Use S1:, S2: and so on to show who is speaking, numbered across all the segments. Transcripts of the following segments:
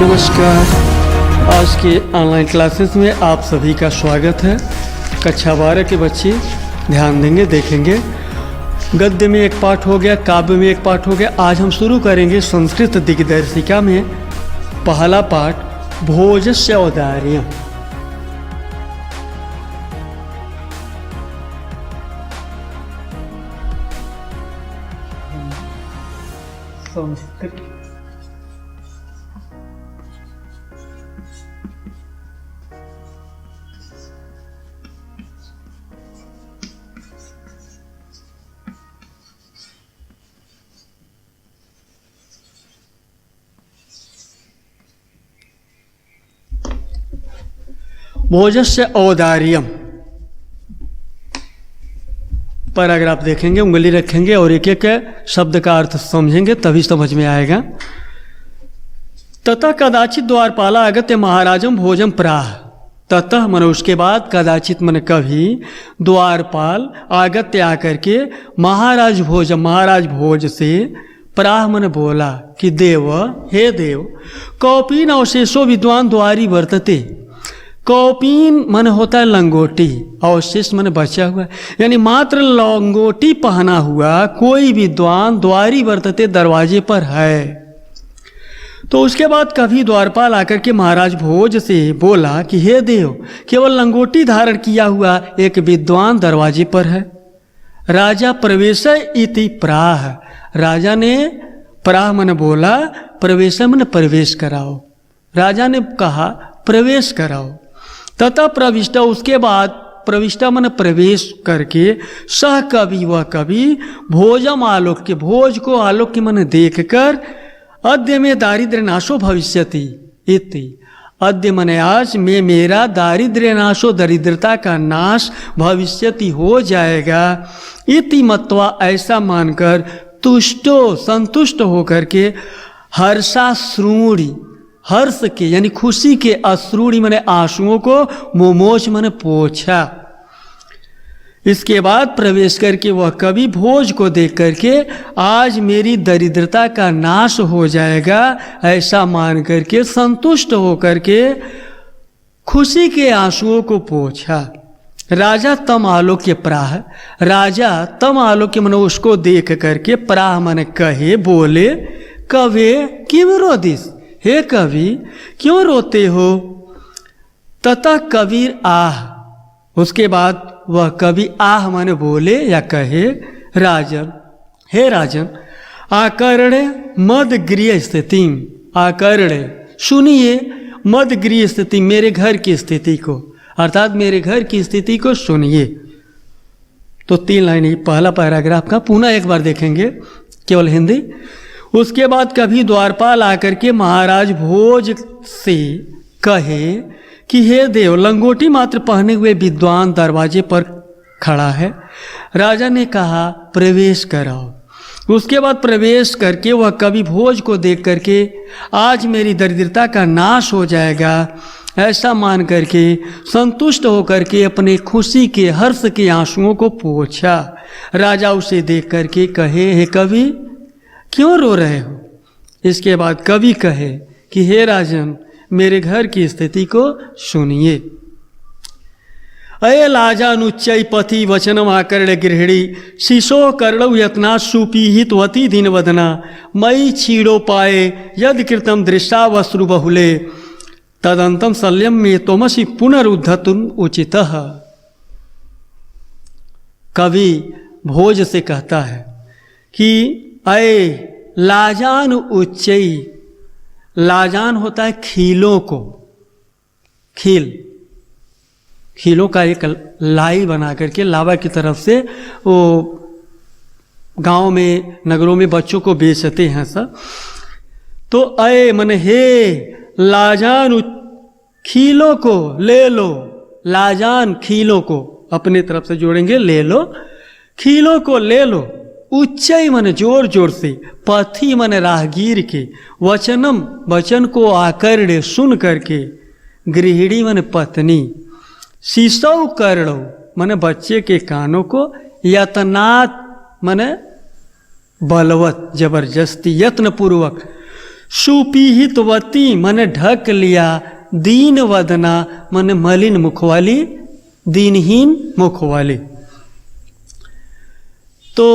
S1: नमस्कार। आज के ऑनलाइन क्लासेस में आप सभी का स्वागत है। कक्षा 12 के बच्चे ध्यान देंगे, देखेंगे। गद्य में एक पाठ हो गया, काव्य में एक पाठ हो गया। आज हम शुरू करेंगे संस्कृत दिग्दर्शिका में पहला पाठ भोजस्य औदार्यम्। संस्कृत भोजस्य औदार्यम् पर अगर आप देखेंगे, उंगली रखेंगे और एक एक शब्द का अर्थ समझेंगे तभी समझ में आएगा। ततः कदाचित द्वारपाला आगत्य महाराजम भोजम प्राह। ततः मन उसके बाद, कदाचित मन कभी, द्वारपाल आगत्य आकर के महाराज भोज से प्राह मन बोला कि देव, हे देव, कौपीन अवशेषो विद्वान द्वारी वर्तते। कौपीन मन होता है लंगोटी, अवशेष मन बचा हुआ, यानी मात्र लंगोटी पहना हुआ कोई विद्वान द्वारी वर्तते, दरवाजे पर है। तो उसके बाद कभी द्वारपाल आकर के महाराज भोज से बोला कि हे देव, केवल लंगोटी धारण किया हुआ एक विद्वान दरवाजे पर है। राजा प्रवेश इति प्राह। राजा ने प्राह मन बोला, प्रवेश मन प्रवेश कराओ। राजा ने कहा प्रवेश कराओ। तथा प्रविष्टा, उसके बाद प्रविष्टा मन प्रवेश करके सह कवि, वह कवि भोजम आलोक्य, भोज को आलोक्य मन देख कर अद्य में दारिद्र्य नाशो भविष्यति इति। अद्य मने आज में मेरा दारिद्र्य नाशो, दरिद्रता का नाश भविष्यति हो जाएगा। इति मत्वा, ऐसा मानकर तुष्टो, संतुष्ट होकर के हर्षाश्रूणि, हर्ष के यानी खुशी के, अश्रूणि मने आंसुओं को, मोमोच मने पोछा। इसके बाद प्रवेश करके वह कवि भोज को देख करके आज मेरी दरिद्रता का नाश हो जाएगा ऐसा मान करके संतुष्ट होकर के खुशी के आंसुओं को पोछा। राजा तम आलोक्य प्राह। राजा तम आलोक्य मन उसको देख करके प्राह मन कहे, बोले, कवे किम रोदिस, हे कवि क्यों रोते हो। तथा कबीर आह। उसके बाद वह कवि आह माने बोले या कहे, राजन, हे राजन, आकर्ण्य मद गृह स्थिति, आकर्ण्य सुनिए, मद गृह स्थिति, मेरे घर की स्थिति को, अर्थात मेरे घर की स्थिति को सुनिए। तो 3 लाइन, पहला पैराग्राफ का पुनः एक बार देखेंगे, केवल हिंदी। उसके बाद कभी द्वारपाल आकर के महाराज भोज से कहे कि हे देव, लंगोटी मात्र पहने हुए विद्वान दरवाजे पर खड़ा है। राजा ने कहा प्रवेश कराओ। उसके बाद प्रवेश करके वह कवि भोज को देख करके आज मेरी दरिद्रता का नाश हो जाएगा ऐसा मान करके संतुष्ट होकर के अपने खुशी के, हर्ष के आंसुओं को पोंछा। राजा उसे देख करके कहे, हे कवि क्यों रो रहे हो। इसके बाद कवि कहे कि हे राजन, मेरे घर की स्थिति को सुनिए। अय लाजानुच्चय पति वचनम आकर्ण्य गृहिणी, शिशो कर्णौ यत्ना सुपीहितवती दिन वदना, मयि क्षीणो पाए यद कृतम दृष्टा वस्त्रु बहुले, तदंतम शल्यम में त्वमसि पुनरुद्धतुम उचितः। कवि भोज से कहता है कि अय लाजान उच्चई, लाजान होता है खीलों को, खीलों का एक लाई बना करके लावा की तरफ से वो गांव में, नगरों में बच्चों को बेचते हैं सब। तो अय मन हे, लाजान खीलों को ले लो, लाजान खीलों को अपने तरफ से जोड़ेंगे, ले लो, खीलों को ले लो। उच्चई मन जोर जोर से, पथी मन राहगीर के, वचनम वचन को आकर्ण्य सुन करके, गृहिणी मन पत्नी, शिशौ कर्णो मन बच्चे के कानों को, यतनात् मन बलवत, जबरदस्ती, यत्न पूर्वक सुपीहितवती मन ढक लिया, दीन वदना मन मलिन मुख वाली, दीनहीन मुख वाली। तो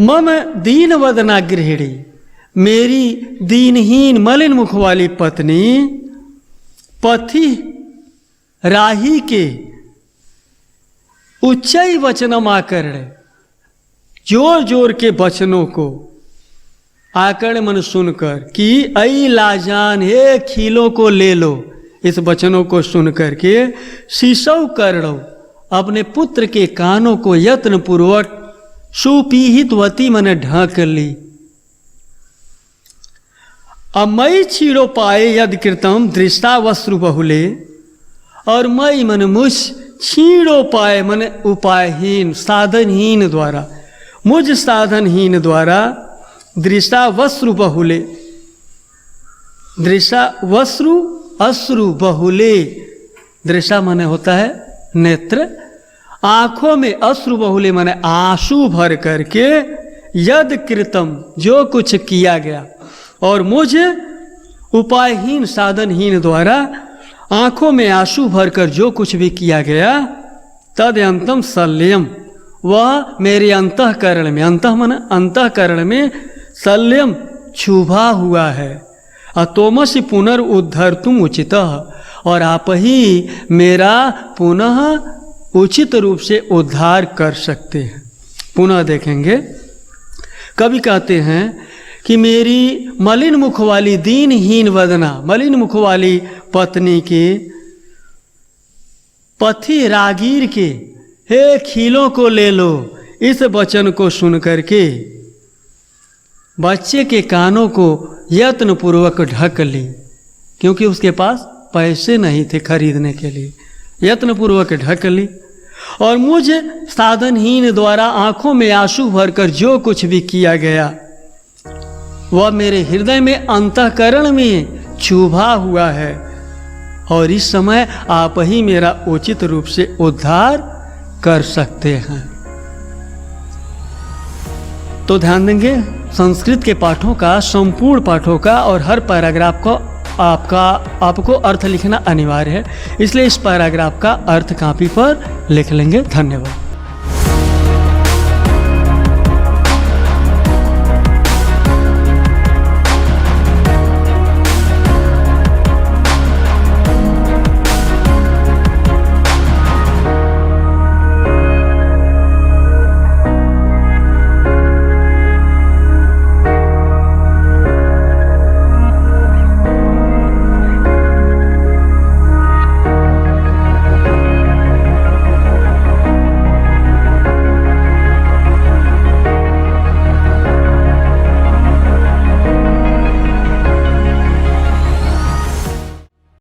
S1: मम दीन वदना गृहिणी, मेरी दीनहीन मलिन मुख वाली पत्नी पथि राही के उच्चई वचनम आकर्ण, जोर जोर के वचनों को आकर्ण मन सुनकर कि ऐ लाजान, हे खीलों को ले लो, इस वचनों को सुनकर के शीशव कर्ण, अपने पुत्र के कानों को यत्न पूर्वक सुपीहितवती मन ढक ली। अमई छीड़ो पाए यद कृतम दृष्टा वस्त्रु बहुले, और मई मन मुझ छीड़ो पाए मन उपायहीन साधनहीन द्वारा, मुझ साधनहीन द्वारा दृष्टा वस्त्रु बहुले, दृष्टा वस्त्रु अश्रु बहुले, दृष्टा माने होता है नेत्र, आंखों में अश्रु बहुले माने आंसू भर करके, यद कृतम जो कुछ किया गया, और मुझे उपायहीन साधनहीन द्वारा आंखों में आंसू भरकर जो कुछ भी किया गया, तद अंतम सल्यम, वह मेरे अंतःकरण में, अंतः मन अंतःकरण में सल्यम छुभा हुआ है। अतोमसि पुनर्उद्धर तुम उचित, और आप ही मेरा पुनः उचित रूप से उद्धार कर सकते हैं। पुनः देखेंगे, कवि कहते हैं कि मेरी मलिन मुख वाली दीनहीन वदना, मलिन मुख वाली पत्नी के पथि रागीर के हे खीलों को ले लो, इस वचन को सुन करके बच्चे के कानों को यत्न पूर्वक ढक ली, क्योंकि उसके पास पैसे नहीं थे खरीदने के लिए, यत्न पूर्वक ढक ली। और मुझ साधनहीन द्वारा आंखों में आंसू भरकर जो कुछ भी किया गया, वह मेरे हृदय में अंतःकरण में छुभा हुआ है, और इस समय आप ही मेरा उचित रूप से उद्धार कर सकते हैं। तो ध्यान देंगे, संस्कृत के पाठों का, संपूर्ण पाठों का और हर पैराग्राफ को आपको अर्थ लिखना अनिवार्य है, इसलिए इस पैराग्राफ का अर्थ कॉपी पर लिख लेंगे। धन्यवाद।